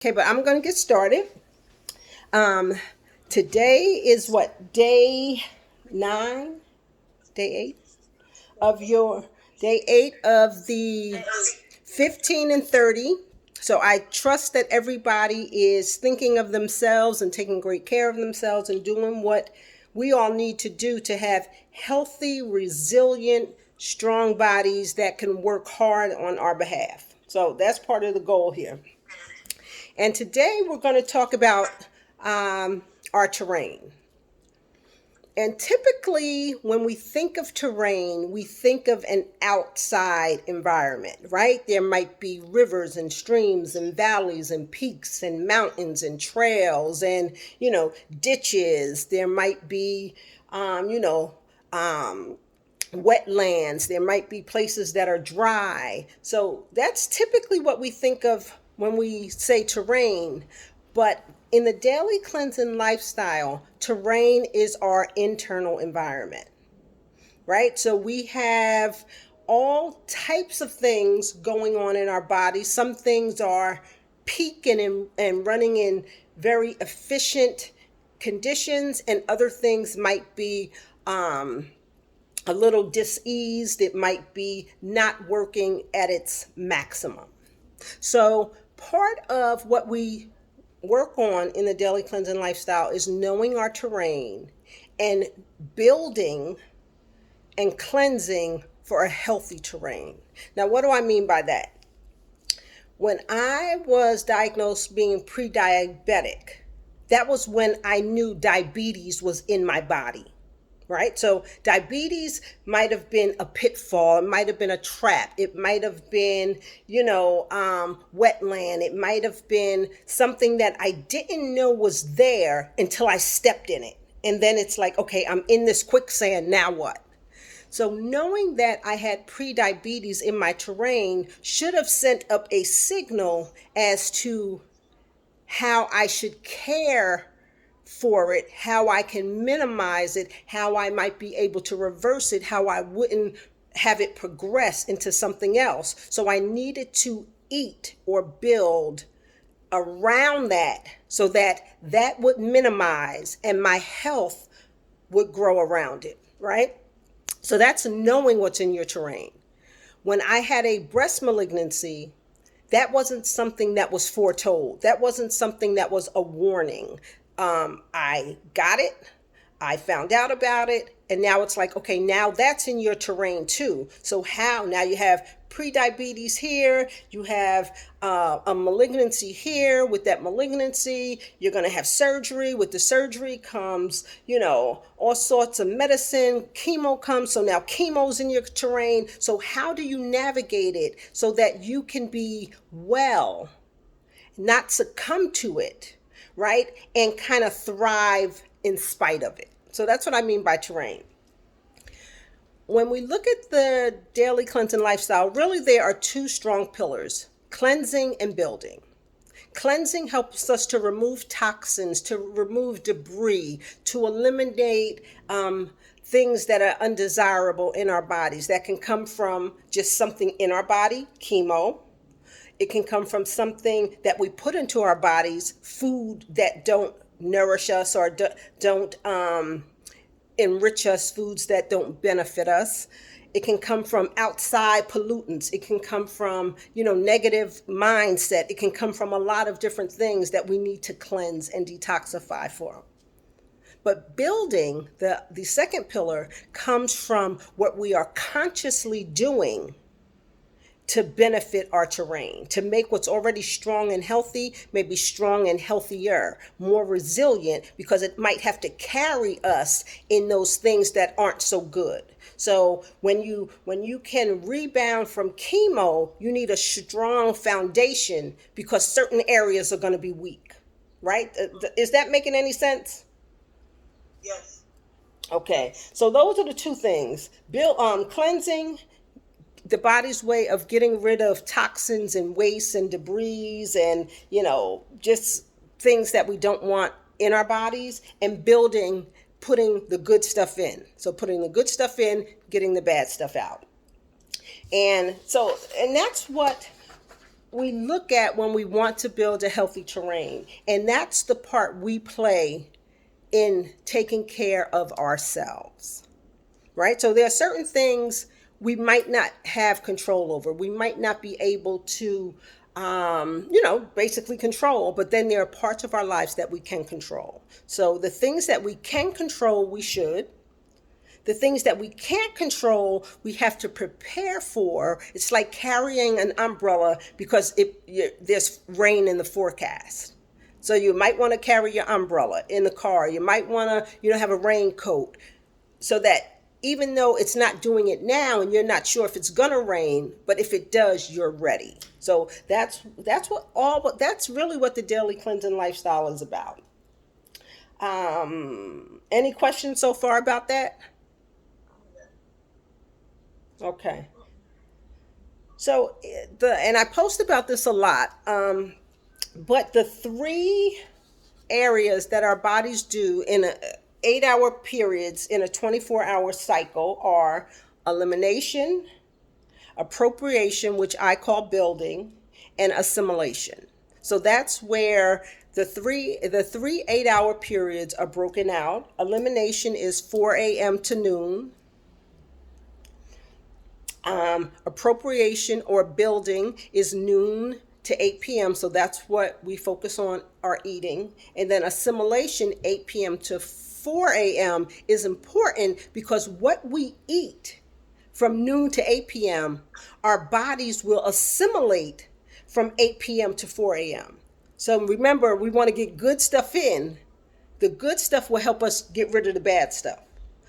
Okay, but I'm going to get started. Um, Today is what, day 9, day 8 of your day 8 of the 15 and 30. So I trust that everybody is thinking of themselves and taking great care of themselves and doing what we all need to do to have healthy, resilient, strong bodies that can work hard on our behalf. So that's part of the goal here. And today we're going to talk about our terrain. And typically, when we think of terrain, we think of an outside environment, right? There might be rivers and streams and valleys and peaks and mountains and trails and, ditches. There might be, um, you know, um, wetlands. There might be places that are dry. So that's typically what we think of when we say terrain. But in the daily cleansing lifestyle, terrain is our internal environment, right? So we have all types of things going on in our body. Some things are peaking and running in very efficient conditions, and other things might be a little diseased. It might be not working at its maximum. So, part of what we work on in the daily cleansing lifestyle is knowing our terrain and building and cleansing for a healthy terrain. Now, what do I mean by that? When I was diagnosed being pre diabetic, that was when I knew diabetes was in my body, right? So diabetes might have been a pitfall. It might have been a trap. It might have been, wetland. It might have been something that I didn't know was there until I stepped in it. And then it's like, okay, I'm in this quicksand. Now what? So knowing that I had prediabetes in my terrain should have sent up a signal as to how I should care for it, how I can minimize it, how I might be able to reverse it, how I wouldn't have it progress into something else. So I needed to eat or build around that so that that would minimize and my health would grow around it, right? So that's knowing what's in your terrain. When I had a breast malignancy, that wasn't something that was foretold. That wasn't something that was a warning. I got it. I found out about it. And now it's like, okay, now that's in your terrain too. So how? Now you have prediabetes here. You have a malignancy here. With that malignancy, you're going to have surgery. With the surgery comes, all sorts of medicine. Chemo comes. So now chemo's in your terrain. So how do you navigate it so that you can be well, not succumb to it, right? And kind of thrive in spite of it. So that's what I mean by terrain. When we look at the daily cleansing lifestyle, really there are two strong pillars: cleansing and building. Cleansing helps us to remove toxins, to remove debris, to eliminate things that are undesirable in our bodies. That can come from just something in our body, chemo. It can come from something that we put into our bodies, food that don't nourish us or don't enrich us, foods that don't benefit us. It can come from outside pollutants. It can come from, negative mindset. It can come from a lot of different things that we need to cleanse and detoxify for. But building, the second pillar, comes from what we are consciously doing to benefit our terrain, to make what's already strong and healthy maybe strong and healthier, more resilient, because it might have to carry us in those things that aren't so good. So when you can rebound from chemo, you need a strong foundation because certain areas are going to be weak, right? Is that making any sense? Yes. Okay, so those are the two things: cleansing, the body's way of getting rid of toxins and waste and debris and, just things that we don't want in our bodies, and building, putting the good stuff in. So putting the good stuff in, getting the bad stuff out. And that's what we look at when we want to build a healthy terrain, and that's the part we play in taking care of ourselves, right? So there are certain things we might not have control over. We might not be able to, basically control, but then there are parts of our lives that we can control. So the things that we can control, we should. The things that we can't control, we have to prepare for. It's like carrying an umbrella because there's rain in the forecast. So you might want to carry your umbrella in the car. You might want to, have a raincoat so that even though it's not doing it now and you're not sure if it's going to rain, but if it does, you're ready. So that's really what the daily cleansing lifestyle is about. Any questions so far about that? Okay. So and I post about this a lot, but the three areas that our bodies do in 8-hour periods in a 24-hour cycle are elimination, appropriation, which I call building, and assimilation. So that's where the three 8-hour periods are broken out. Elimination is 4 a.m. to noon. Appropriation or building is noon to 8 p.m. So that's what we focus on, our eating. And then assimilation, 8 p.m. to 4 a.m. is important because what we eat from noon to 8 p.m., our bodies will assimilate from 8 p.m. to 4 a.m. So remember, we want to get good stuff in. The good stuff will help us get rid of the bad stuff.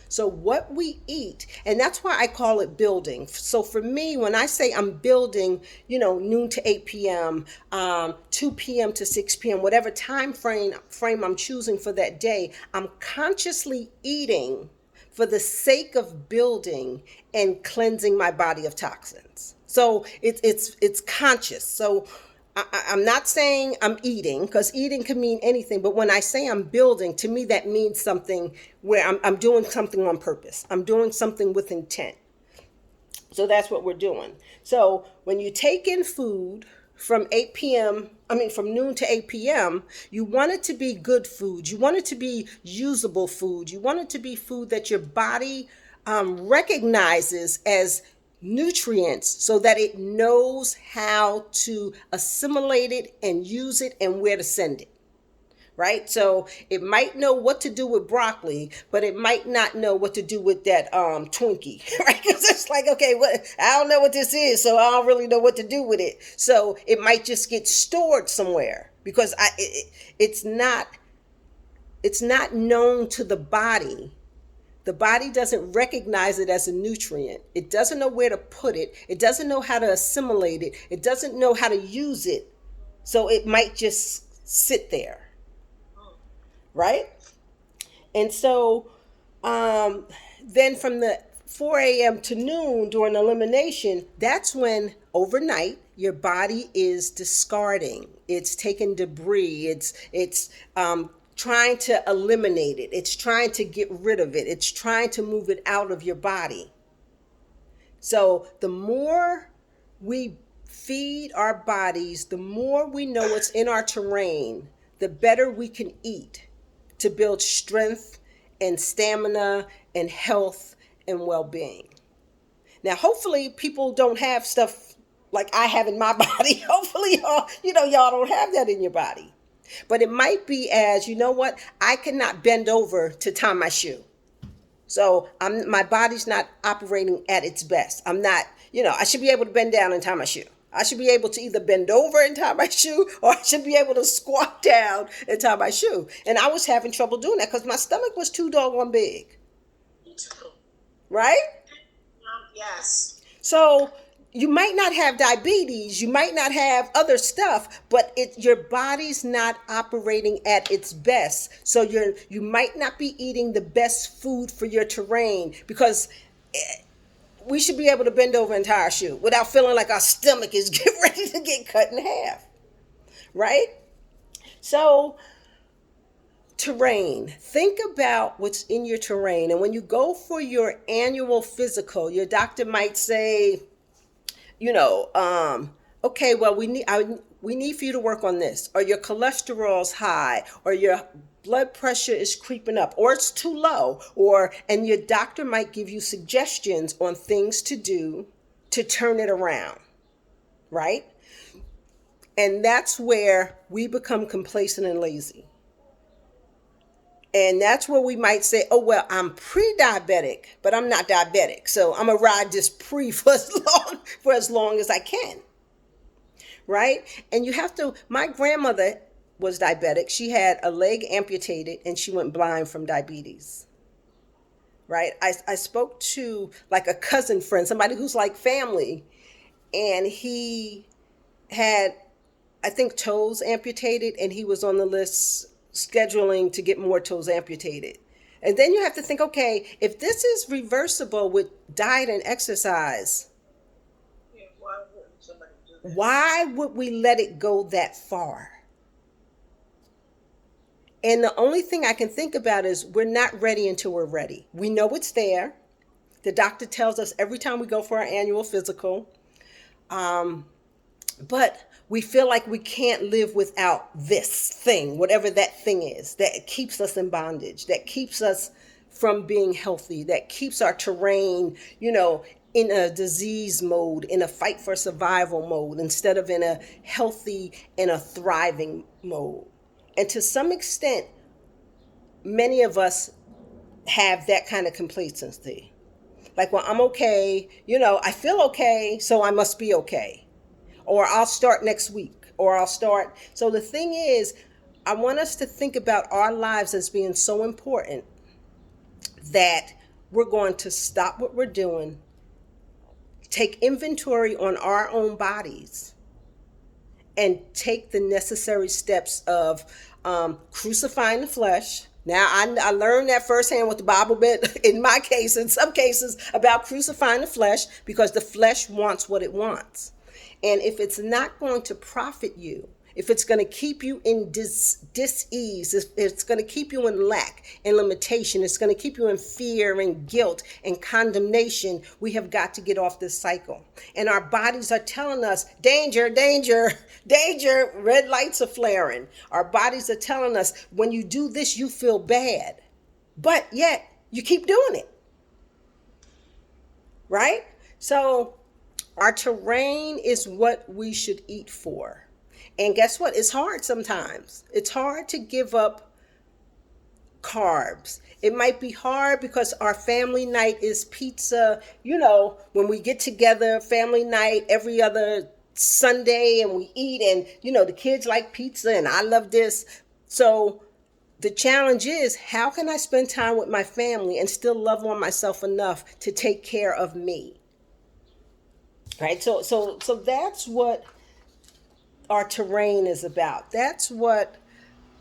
So what we eat, and that's why I call it building. So for me, when I say I'm building, noon to 8 p.m., 2 p.m. to 6 p.m., whatever time frame I'm choosing for that day, I'm consciously eating for the sake of building and cleansing my body of toxins. So it's conscious. So I'm not saying I'm eating, because eating can mean anything. But when I say I'm building, to me, that means something where I'm doing something on purpose. I'm doing something with intent. So that's what we're doing. So when you take in food from from noon to 8 p.m., you want it to be good food. You want it to be usable food. You want it to be food that your body recognizes as nutrients so that it knows how to assimilate it and use it and where to send it, right? So it might know what to do with broccoli, but it might not know what to do with that Twinkie, right? Because it's like, okay, I don't know what this is, so I don't really know what to do with it. So it might just get stored somewhere because it's not known to the body. The body doesn't recognize it as a nutrient. It doesn't know where to put it. It doesn't know how to assimilate it. It doesn't know how to use it. So it might just sit there, right? And so then from the 4 a.m. to noon during elimination, that's when overnight your body is discarding. It's taking debris. It's trying to eliminate it. It's trying to get rid of it. It's trying to move it out of your body. So the more we feed our bodies, the more we know what's in our terrain, the better we can eat to build strength and stamina and health and well-being. Now, hopefully people don't have stuff like I have in my body. Hopefully y'all don't have that in your body. But it might be as, I cannot bend over to tie my shoe. So my body's not operating at its best. I'm not, I should be able to bend down and tie my shoe. I should be able to either bend over and tie my shoe, or I should be able to squat down and tie my shoe. And I was having trouble doing that because my stomach was too doggone big. Me too. Right? Yes. So you might not have diabetes, you might not have other stuff, but your body's not operating at its best. So you might not be eating the best food for your terrain, because we should be able to bend over and tie our shoe without feeling like our stomach is getting ready to get cut in half, right? So terrain, think about what's in your terrain. And when you go for your annual physical, your doctor might say, Okay, well, we need for you to work on this, or your cholesterol's high, or your blood pressure is creeping up, or it's too low, and your doctor might give you suggestions on things to do to turn it around, right? And that's where we become complacent and lazy. And that's where we might say, oh, well, I'm pre-diabetic, but I'm not diabetic. So I'm going to ride this pre for as long as I can. Right? And you have to, my grandmother was diabetic. She had a leg amputated and she went blind from diabetes. Right? I spoke to like a cousin friend, somebody who's like family, and he had, I think, toes amputated, and he was on the list scheduling to get more toes amputated. And then you have to think, okay, if this is reversible with diet and exercise, Yeah, why wouldn't somebody do that? why would we let it go that far? And the only thing I can think about is we're not ready until we're ready. We know it's there. The doctor tells us every time we go for our annual physical. But we feel like we can't live without this thing, whatever that thing is, that keeps us in bondage, that keeps us from being healthy, that keeps our terrain, in a disease mode, in a fight for survival mode, instead of in a healthy and a thriving mode. And to some extent, many of us have that kind of complacency. Like, well, I'm okay, I feel okay, so I must be okay. Or I'll start next week, or I'll start. So the thing is, I want us to think about our lives as being so important that we're going to stop what we're doing, take inventory on our own bodies, and take the necessary steps of crucifying the flesh. Now, I learned that firsthand with the Bible bit, in my case, in some cases, about crucifying the flesh, because the flesh wants what it wants. And if it's not going to profit you, if it's going to keep you in dis-ease, if it's going to keep you in lack and limitation, it's going to keep you in fear and guilt and condemnation, we have got to get off this cycle. And our bodies are telling us, danger, danger, danger, red lights are flaring. Our bodies are telling us, when you do this, you feel bad. But yet, you keep doing it. Right? So our terrain is what we should eat for. And guess what? It's hard sometimes. It's hard to give up carbs. It might be hard because our family night is pizza. When we get together, family night every other Sunday, and we eat, and, the kids like pizza and I love this. So the challenge is, how can I spend time with my family and still love on myself enough to take care of me? Right? So that's what our terrain is about. That's what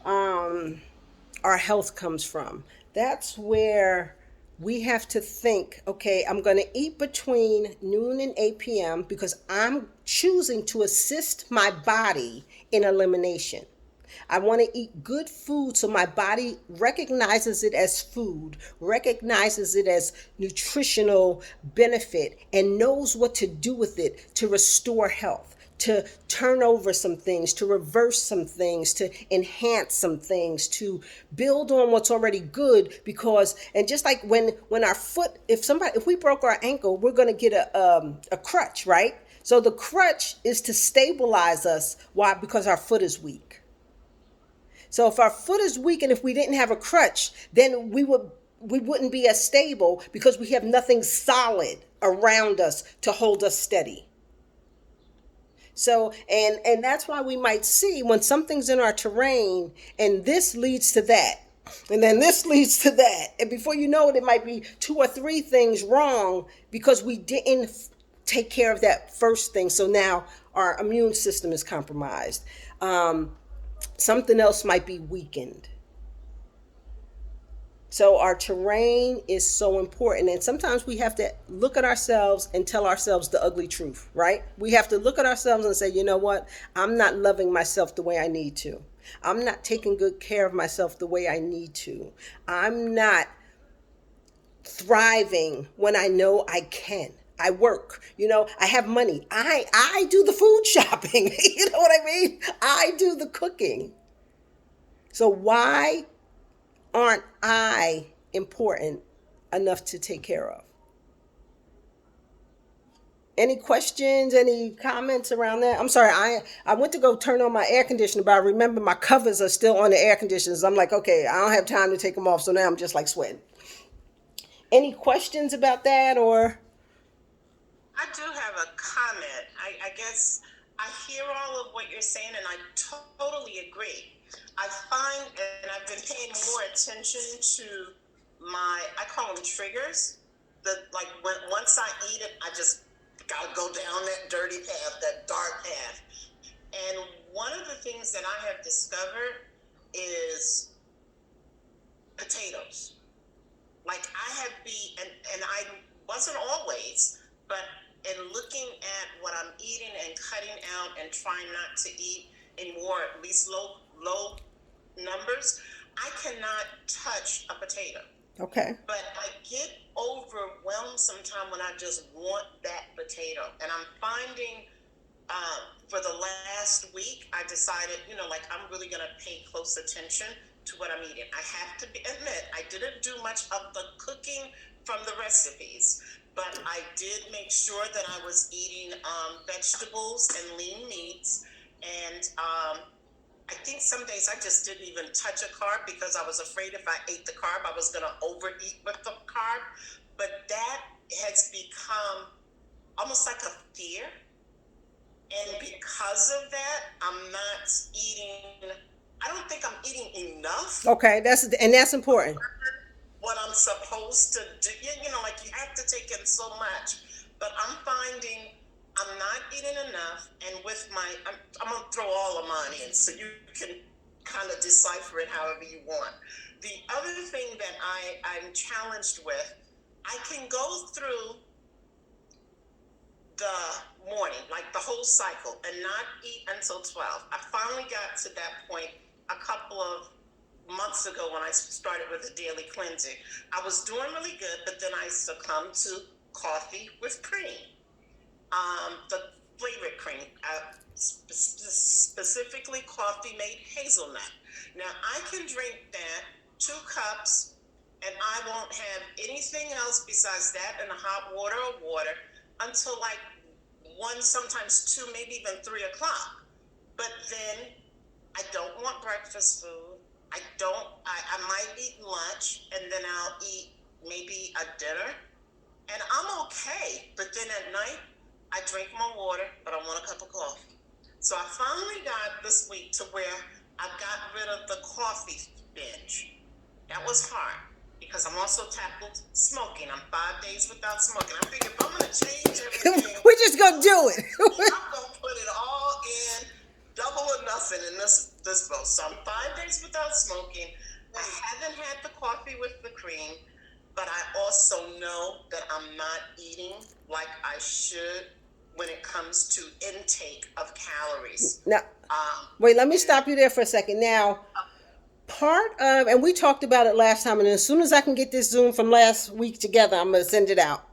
our health comes from. That's where we have to think, okay, I'm going to eat between noon and 8 p.m. because I'm choosing to assist my body in elimination. I want to eat good food so my body recognizes it as food, recognizes it as nutritional benefit, and knows what to do with it to restore health, to turn over some things, to reverse some things, to enhance some things, to build on what's already good. And just like when our foot, if we broke our ankle, we're going to get a crutch, right? So the crutch is to stabilize us. Why? Because our foot is weak. So if our foot is weak, and if we didn't have a crutch, then we wouldn't be as stable, because we have nothing solid around us to hold us steady. So, and that's why we might see when something's in our terrain, and this leads to that, and then this leads to that, and before you know it, it might be 2 or 3 things wrong because we didn't take care of that first thing. So now our immune system is compromised. Something else might be weakened. So our terrain is so important. And sometimes we have to look at ourselves and tell ourselves the ugly truth, right? We have to look at ourselves and say, you know what? I'm not loving myself the way I need to. I'm not taking good care of myself the way I need to. I'm not thriving when I know I can. I work, I have money. I do the food shopping. You know what I mean? I do the cooking. So why aren't I important enough to take care of? Any questions, any comments around that? I'm sorry, I went to go turn on my air conditioner, but I remember my covers are still on the air conditioners. I'm like, okay, I don't have time to take them off, so now I'm just like sweating. Any questions about that, or? I do have a comment. I guess I hear all of what you're saying, and I totally agree. I find, and I've been paying more attention to I call them triggers. Once I eat it, I just gotta go down that dirty path, that dark path. And one of the things that I have discovered is potatoes. Like I have and I wasn't always, but in looking at what I'm eating and cutting out and trying not to eat anymore, at least low numbers, I cannot touch a potato. Okay. But I get overwhelmed sometimes when I just want that potato. And I'm finding for the last week, I decided, I'm really going to pay close attention to what I'm eating. I have to admit, I didn't do much of the cooking from the recipes, but I did make sure that I was eating vegetables and lean meats. And I think some days I just didn't even touch a carb because I was afraid if I ate the carb, I was going to overeat with the carb. But that has become almost like a fear. And because of that, I'm not eating, I don't think I'm eating enough. Okay, that's important. What I'm supposed to do, you have to take in so much. But I'm finding I'm not eating enough, and with I'm going to throw all of mine in so you can kind of decipher it however you want. The other thing that I'm challenged with, I can go through the morning, like the whole cycle, and not eat until 12. I finally got to that point a couple of months ago when I started with the daily cleansing. I was doing really good, but then I succumbed to coffee with cream. The flavored cream, specifically coffee made hazelnut. Now I can drink that 2 cups, and I won't have anything else besides that and the hot water or water until like 1, sometimes 2, maybe even 3 o'clock. But then I don't want breakfast food. I might eat lunch, and then I'll eat maybe a dinner, and I'm okay. But then at night, I drink my water, but I want a cup of coffee. So I finally got this week to where I got rid of the coffee binge. That was hard because I'm also tackled smoking. I'm 5 days without smoking. I figured if I'm going to change everything, We're just going to do it. I'm going to put it all in, double or nothing in this boat. So I'm 5 days without smoking. I haven't had the coffee with the cream, but I also know that I'm not eating like I should when it comes to intake of calories. Now, wait, let me stop you there for a second. Now, part of, and we talked about it last time, and as soon as I can get this Zoom from last week together, I'm going to send it out.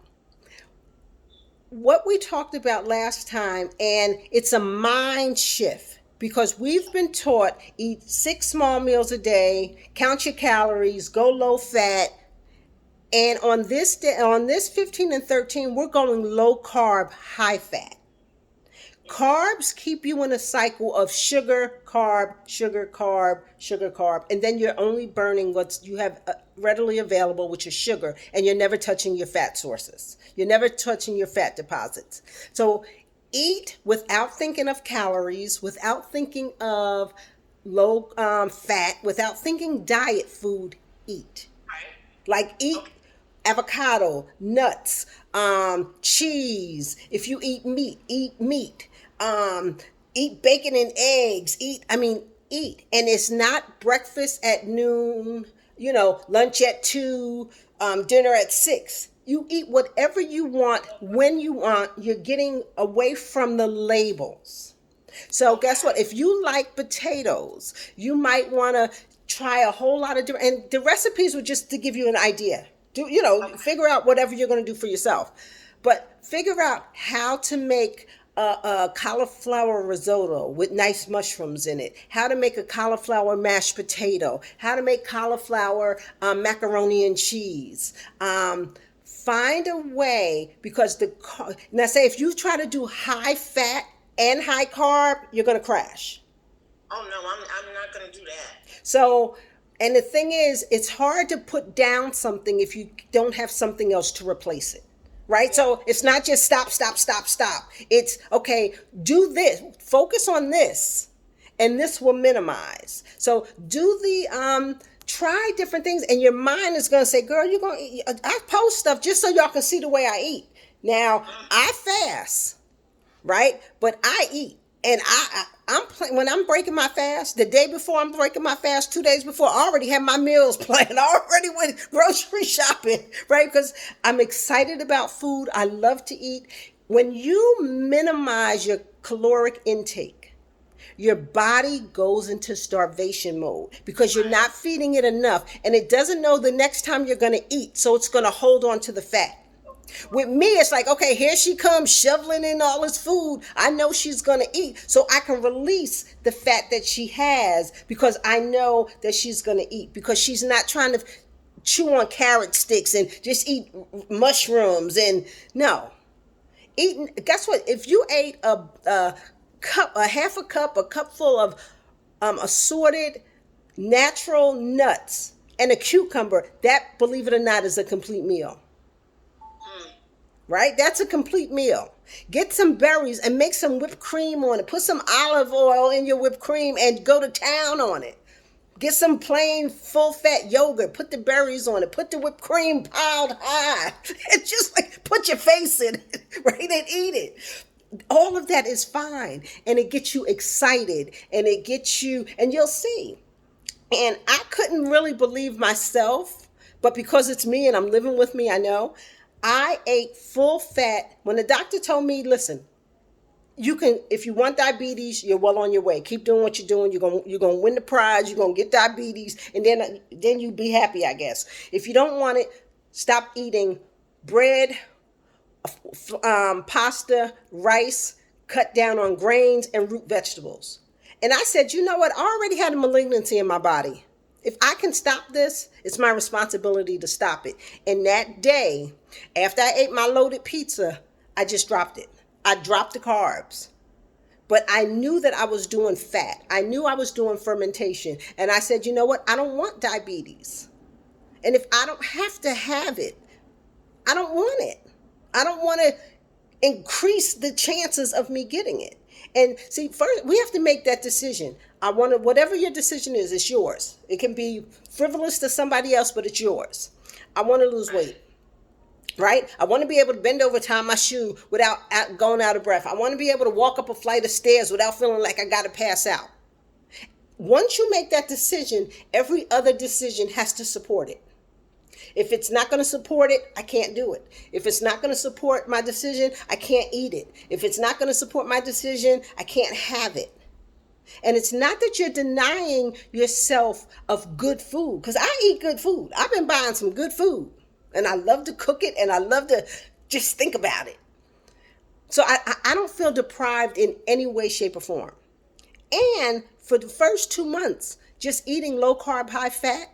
What we talked about last time, and it's a mind shift, because we've been taught eat 6 small meals a day, count your calories, go low fat, and on this day, on this 15 and 13, we're going low carb, high fat. Carbs keep you in a cycle of sugar, carb, sugar, carb, sugar, carb, and then you're only burning what you have readily available, which is sugar, and you're never touching your fat sources. You're never touching your fat deposits. So eat without thinking of calories, without thinking of low fat, without thinking diet food, eat. Like eat avocado, nuts, cheese. If you eat meat, eat meat. Eat bacon and eggs. Eat. And it's not breakfast at noon, lunch at 2, dinner at 6. You eat whatever you want, when you want. You're getting away from the labels. So guess what? If you like potatoes, you might want to try a whole lot of different, and the recipes were just to give you an idea. Figure out whatever you're going to do for yourself. But figure out how to make a cauliflower risotto with nice mushrooms in it, how to make a cauliflower mashed potato, how to make cauliflower macaroni and cheese. Find a way, because now say if you try to do high fat and high carb, you're going to crash. Oh no, I'm not gonna do that. So, and the thing is, it's hard to put down something if you don't have something else to replace it. Right? So it's not just stop. It's okay, do this, focus on this, and this will minimize. So do the try different things, and your mind is gonna say, girl, you're gonna eat. I post stuff just so y'all can see the way I eat. Now, I fast, right? But I eat. And when I'm breaking my fast, the day before I'm breaking my fast, 2 days before, I already have my meals planned. I already went grocery shopping, right? Because I'm excited about food. I love to eat. When you minimize your caloric intake, your body goes into starvation mode because you're not feeding it enough, and it doesn't know the next time you're going to eat. So it's going to hold on to the fat. With me, it's like, okay, here she comes shoveling in all this food. I know she's going to eat, so I can release the fat that she has because I know that she's going to eat, because she's not trying to chew on carrot sticks and just eat mushrooms. And no, eating, guess what? If you ate a half a cup full of assorted natural nuts and a cucumber, that, believe it or not, is a complete meal. Right? That's a complete meal. Get some berries and make some whipped cream on it. Put some olive oil in your whipped cream and go to town on it. Get some plain full fat yogurt. Put the berries on it. Put the whipped cream piled high. It's just like put your face in it, right? And eat it. All of that is fine. And it gets you excited. And it gets you, and you'll see. And I couldn't really believe myself, but because it's me and I'm living with me, I know. I ate full fat. When the doctor told me, listen, you can, if you want diabetes, you're well on your way. Keep doing what you're doing. You're gonna win the prize. You're gonna get diabetes, and then you be happy, I guess. If you don't want it, stop eating bread, pasta, rice. Cut down on grains and root vegetables. And I said, you know what? I already had a malignancy in my body. If I can stop this, it's my responsibility to stop it. And that day, after I ate my loaded pizza, I just dropped it. I dropped the carbs. But I knew that I was doing fat. I knew I was doing fermentation. And I said, you know what? I don't want diabetes. And if I don't have to have it, I don't want it. I don't want to increase the chances of me getting it. And see, first, we have to make that decision. Whatever your decision is, it's yours. It can be frivolous to somebody else, but it's yours. I want to lose weight, right? I want to be able to bend over, tie my shoe without going out of breath. I want to be able to walk up a flight of stairs without feeling like I got to pass out. Once you make that decision, every other decision has to support it. If it's not going to support it, I can't do it. If it's not going to support my decision, I can't eat it. If it's not going to support my decision, I can't have it. And it's not that you're denying yourself of good food, because I eat good food. I've been buying some good food, and I love to cook it, and I love to just think about it. So I don't feel deprived in any way, shape, or form. And for the first 2 months, just eating low carb, high fat,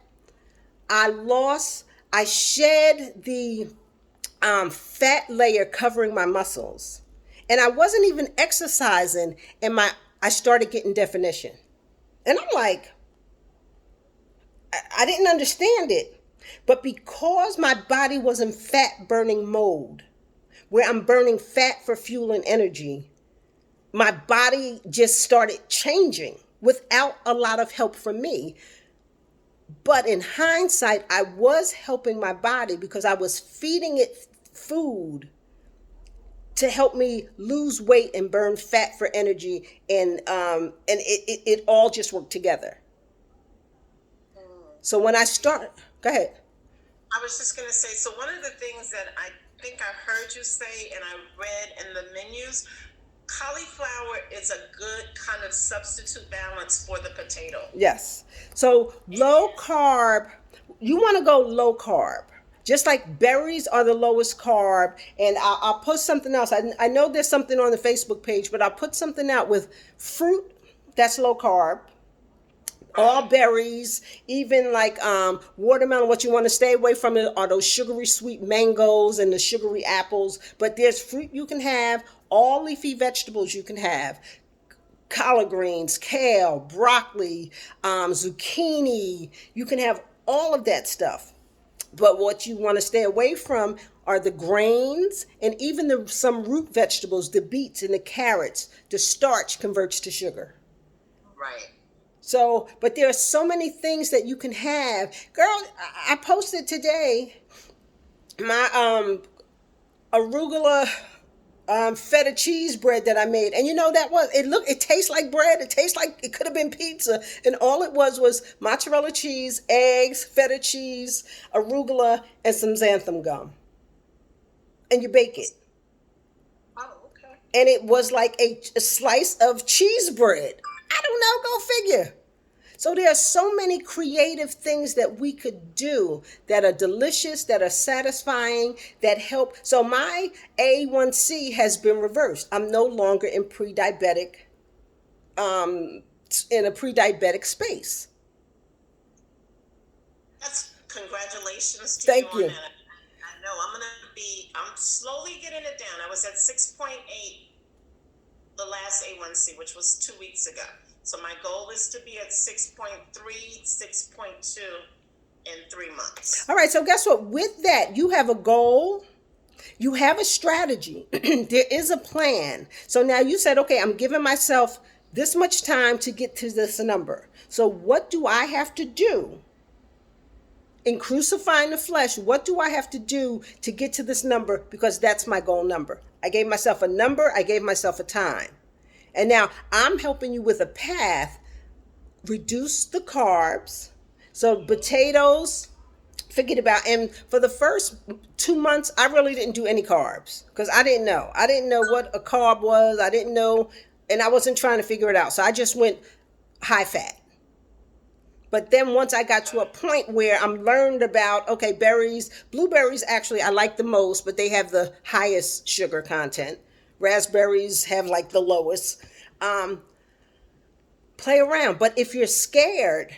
I shed the fat layer covering my muscles. And I wasn't even exercising, and I started getting definition. And I'm like, I didn't understand it. But because my body was in fat burning mode, where I'm burning fat for fuel and energy, my body just started changing without a lot of help from me. But in hindsight, I was helping my body because I was feeding it food to help me lose weight and burn fat for energy, and it all just worked together. So when I go ahead. I was just going to say, so one of the things that I think I heard you say and I read in the menus, cauliflower is a good kind of substitute balance for the potato. Yes. So low carb, you want to go low carb. Just like berries are the lowest carb, and I'll put something else. I know there's something on the Facebook page, but I'll put something out with fruit that's low carb, all berries, even like watermelon. What you want to stay away from are those sugary sweet mangoes and the sugary apples. But there's fruit you can have, all leafy vegetables you can have. Collard greens, kale, broccoli, zucchini. You can have all of that stuff. But what you want to stay away from are the grains and even some root vegetables, the beets and the carrots. The starch converts to sugar. Right. So, but there are so many things that you can have. Girl, I posted today my arugula feta cheese bread that I made. And you know it tastes like bread. It tastes like it could have been pizza. And all it was mozzarella cheese, eggs, feta cheese, arugula, and some xanthan gum. And you bake it. Oh, okay. And it was like a slice of cheese bread. I don't know, go figure. So there are so many creative things that we could do that are delicious, that are satisfying, that help. So my A1C has been reversed. I'm no longer in in a pre-diabetic space. That's congratulations to Thank you you. on that. I know I'm slowly getting it down. I was at 6.8 the last A1C, which was 2 weeks ago. So my goal is to be at 6.3, 6.2 in 3 months. All right, so guess what? With that, you have a goal. You have a strategy. There is a plan. So now you said, okay, I'm giving myself this much time to get to this number. So what do I have to do? In crucifying the flesh, what do I have to do to get to this number? Because that's my goal number. I gave myself a number. I gave myself a time. And now I'm helping you with a path. Reduce the carbs. So potatoes, forget about. And for the first 2 months, I really didn't do any carbs because I didn't know. I didn't know what a carb was. I didn't know. And I wasn't trying to figure it out. So I just went high fat. But then once I got to a point where I'm learned about, okay, blueberries actually I like the most, but they have the highest sugar content. Raspberries have like the lowest. Play around. But if you're scared,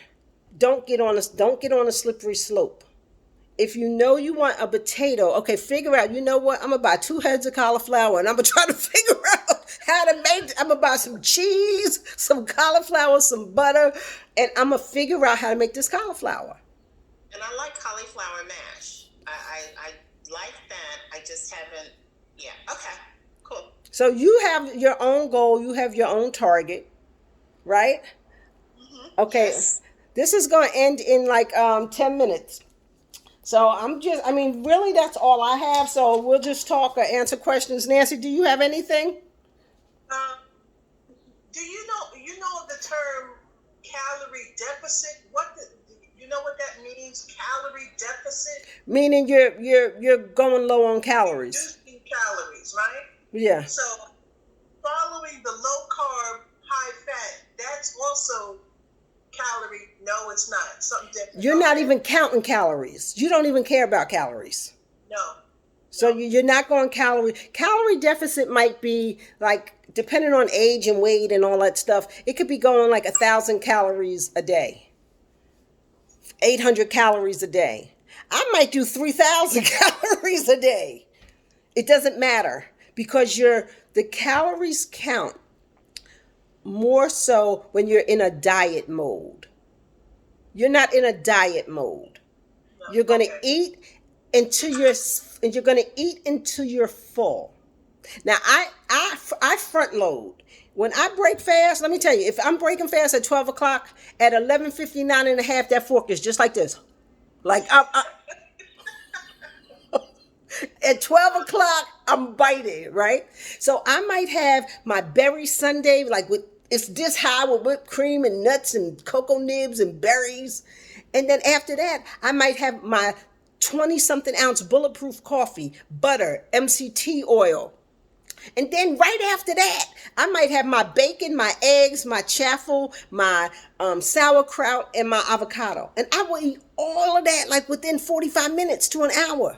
don't get on a slippery slope. If you know you want a potato, okay, figure out, you know what? I'm going to buy 2 heads of cauliflower and I'm going to try to figure out how to make it. I'm going to buy some cheese, some cauliflower, some butter, and I'm going to figure out how to make this cauliflower. And I like cauliflower mash. I like that. I just haven't, yeah, okay, cool. So you have your own goal. You have your own target, right? Mm-hmm. Okay. Yes. This is going to end in like 10 minutes. So really that's all I have. So we'll just talk or answer questions. Nancy, do you have anything? Do you know the term calorie deficit? You know what that means? Calorie deficit? Meaning you're going low on calories. Reducing calories, right? Yeah. So following the low carb, high fat, that's also calorie. No, it's not. Something different. You're not even counting calories. You don't even care about calories. No. So you're not going calorie deficit might be like, depending on age and weight and all that stuff, it could be going like 1,000 calories a day, 800 calories a day. I might do 3,000 calories a day. It doesn't matter because the calories count more so when you're in a diet mode. You're not in a diet mode. You're going to eat until you're full. Now I front load. When I break fast, let me tell you, if I'm breaking fast at 12 o'clock, at 11:59 and a half, that fork is just like this. Like at 12 o'clock, I'm biting, right? So I might have my berry sundae, it's this high with whipped cream and nuts and cocoa nibs and berries. And then after that, I might have my 20-something ounce bulletproof coffee, butter, MCT oil, And then right after that, I might have my bacon, my eggs, my chaffle, my sauerkraut, and my avocado. And I will eat all of that like within 45 minutes to an hour.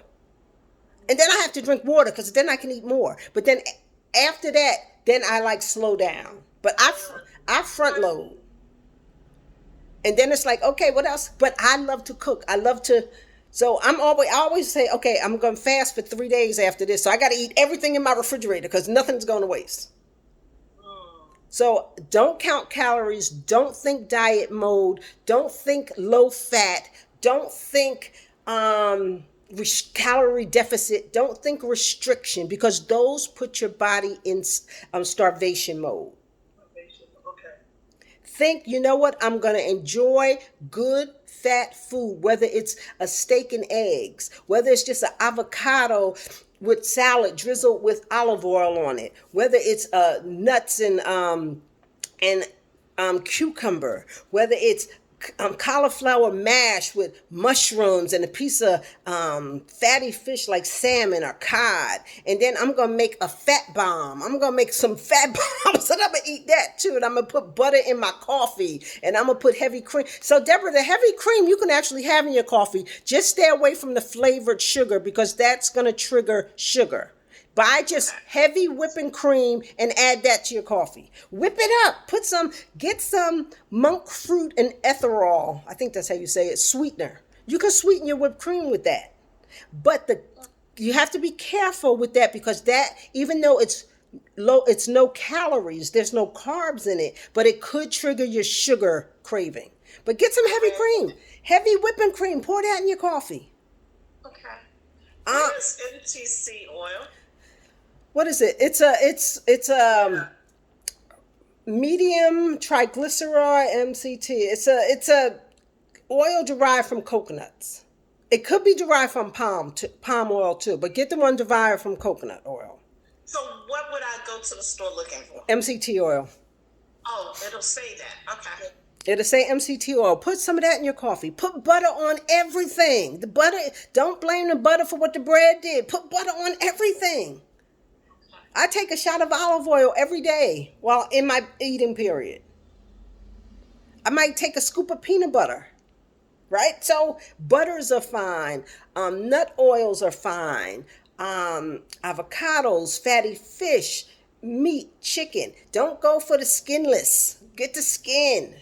And then I have to drink water because then I can eat more. But then after that, then I like slow down. But I front load. And then it's like, okay, what else? But I love to cook. I love to. So I always say, okay, I'm going to fast for 3 days after this. So I got to eat everything in my refrigerator because nothing's going to waste. So don't count calories. Don't think diet mode. Don't think low fat. Don't think calorie deficit. Don't think restriction, because those put your body in starvation mode. Okay. Think, you know what, I'm going to enjoy good fat food, whether it's a steak and eggs, whether it's just an avocado with salad drizzled with olive oil on it, whether it's nuts and cucumber, whether it's cauliflower mash with mushrooms and a piece of fatty fish like salmon or cod. And then I'm going to make a fat bomb. I'm going to make some fat bombs and I'm going to eat that too. And I'm going to put butter in my coffee and I'm going to put heavy cream. So Deborah, the heavy cream you can actually have in your coffee. Just stay away from the flavored sugar because that's going to trigger sugar. Buy just heavy whipping cream and add that to your coffee. Whip it up. Get some monk fruit and ethanol. I think that's how you say it. Sweetener. You can sweeten your whipped cream with that. But you have to be careful with that because that, even though it's low, it's no calories, there's no carbs in it, but it could trigger your sugar craving. But get some heavy cream. Heavy whipping cream. Pour that in your coffee. Okay. What is MTC oil? What is it? It's a medium triglyceride MCT. It's a oil derived from coconuts. It could be derived from palm oil too, but get the one derived from coconut oil. So what would I go to the store looking for? MCT oil. Oh, it'll say that. Okay. It'll say MCT oil. Put some of that in your coffee. Put butter on everything. The butter. Don't blame the butter for what the bread did. Put butter on everything. I take a shot of olive oil every day while in my eating period. I might take a scoop of peanut butter, right? So butters are fine. Nut oils are fine. Avocados, fatty fish, meat, chicken. Don't go for the skinless. Get the skin.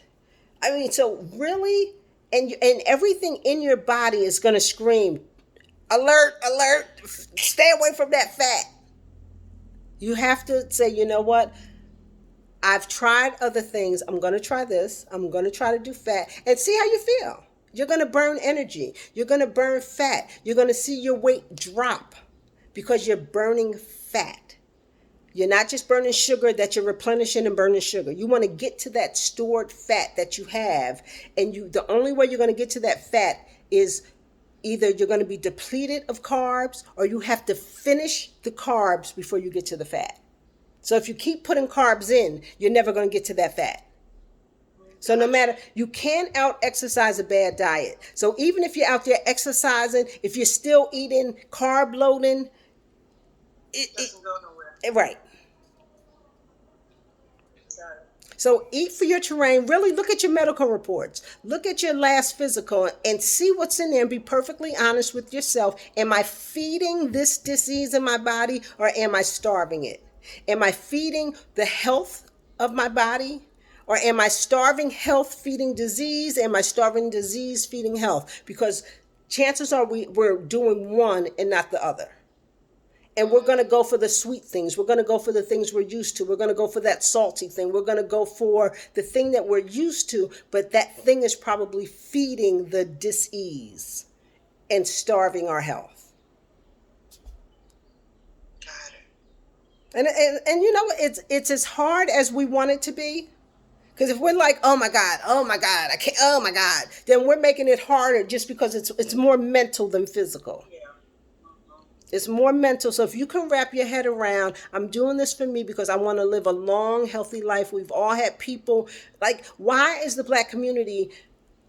I mean, so really, and everything in your body is going to scream, alert, alert, stay away from that fat. You have to say, you know what? I've tried other things. I'm going to try this. I'm going to try to do fat and see how you feel. You're going to burn energy. You're going to burn fat. You're going to see your weight drop because you're burning fat. You're not just burning sugar that you're replenishing and burning sugar. You want to get to that stored fat that you have. And the only way you're going to get to that fat is either you're going to be depleted of carbs or you have to finish the carbs before you get to the fat. So if you keep putting carbs in, you're never going to get to that fat. So no matter, you can't out-exercise a bad diet. So even if you're out there exercising, if you're still eating carb loading, It doesn't go nowhere. Right. Got it. So eat for your terrain. Really look at your medical reports. Look at your last physical and see what's in there and be perfectly honest with yourself. Am I feeding this disease in my body or am I starving it? Am I feeding the health of my body or am I starving health feeding disease? Am I starving disease feeding health? Because chances are we're doing one and not the other. And we're going to go for the sweet things. We're going to go for the things we're used to. We're going to go for that salty thing. We're going to go for the thing that we're used to, but that thing is probably feeding the dis-ease and starving our health. Got it. And you know, it's as hard as we want it to be. Because if we're like, oh my God, I can't, oh my God, then we're making it harder just because it's more mental than physical. Yeah. It's more mental. So if you can wrap your head around, I'm doing this for me because I want to live a long, healthy life. We've all had people, like, why is the Black community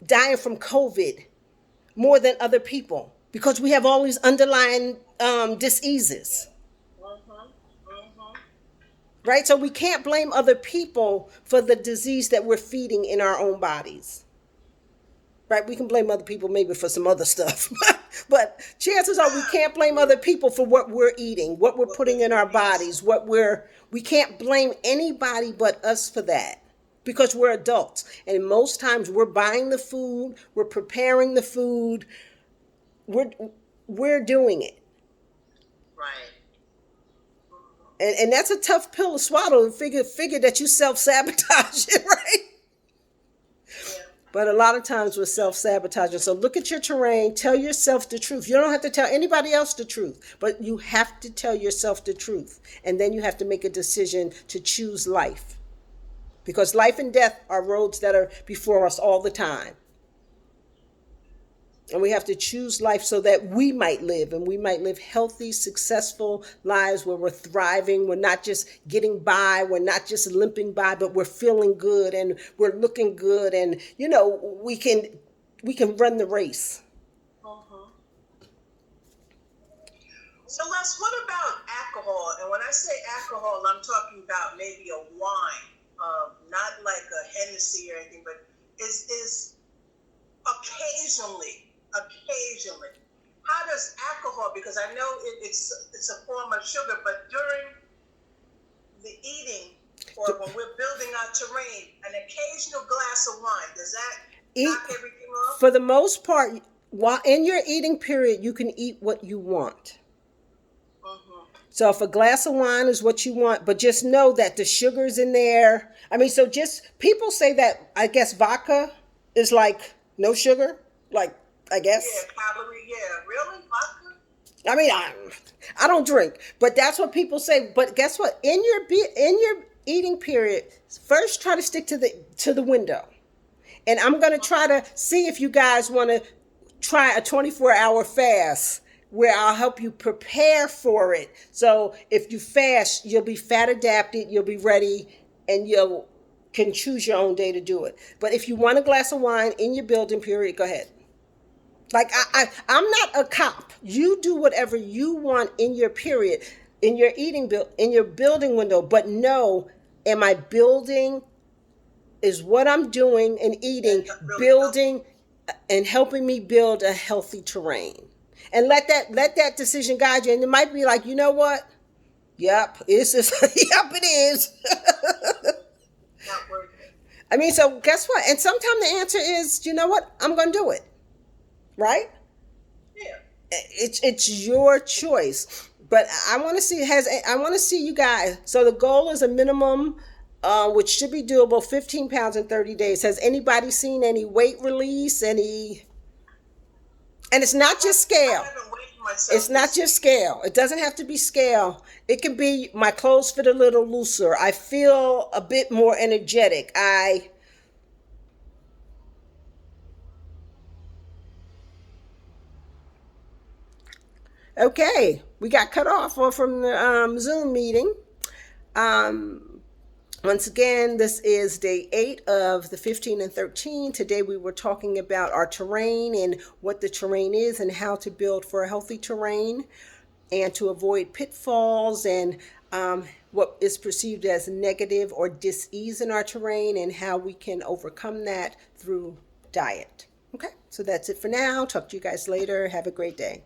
dying from COVID more than other people? Because we have all these underlying diseases. right? So we can't blame other people for the disease that we're feeding in our own bodies. Right? We can blame other people maybe for some other stuff. But chances are we can't blame other people for what we're eating, what we're putting in our bodies, we can't blame anybody but us for that. Because we're adults. And most times we're buying the food, we're preparing the food, we're doing it. Right. And that's a tough pill to swallow, to figure that you self-sabotage it, right? Yeah. But a lot of times we're self-sabotaging. So look at your terrain, tell yourself the truth. You don't have to tell anybody else the truth, but you have to tell yourself the truth. And then you have to make a decision to choose life. Because life and death are roads that are before us all the time. And we have to choose life so that we might live, and we might live healthy, successful lives where we're thriving. We're not just getting by. We're not just limping by, but we're feeling good and we're looking good. And, you know, we can run the race. Mhm. So Les, what about alcohol? And when I say alcohol, I'm talking about maybe a wine, not like a Hennessy or anything, but is occasionally. How does alcohol? Because I know it's a form of sugar, but during the eating or when we're building our terrain, an occasional glass of wine, does that knock everything off? For the most part, while in your eating period, you can eat what you want. So if a glass of wine is what you want, but just know that the sugar's in there. I mean, so just people say that, I guess vodka is like no sugar, like, I guess. Yeah, calorie, yeah. Really? Vodka? I mean, I don't drink, but that's what people say. But guess what? In your eating period, first try to stick to the window. And I'm going to try to see if you guys want to try a 24-hour fast where I'll help you prepare for it. So if you fast, you'll be fat adapted, you'll be ready, and you can choose your own day to do it. But if you want a glass of wine in your building period, go ahead. Like I'm not a cop. You do whatever you want in your period, in your in your building window. But no, am I building? Is what I'm doing and eating, building, and helping me build a healthy terrain. And let that decision guide you. And it might be like, you know what? Yep, it's just, yep, it is. Not working. I mean, so guess what? And sometimes the answer is, you know what? I'm going to do it. Right? Yeah. It's your choice. But I want to see you guys. So the goal is a minimum, which should be doable, 15 pounds in 30 days. Has anybody seen any weight release? And it's not just scale. I haven't weighed myself. It's not just scale. It doesn't have to be scale. It can be my clothes fit a little looser. I feel a bit more energetic. Okay, we got cut off from the Zoom meeting. Once again, this is day 8 of the 15 and 13. Today we were talking about our terrain and what the terrain is and how to build for a healthy terrain and to avoid pitfalls and what is perceived as negative or dis-ease in our terrain and how we can overcome that through diet. Okay, so that's it for now. Talk to you guys later. Have a great day.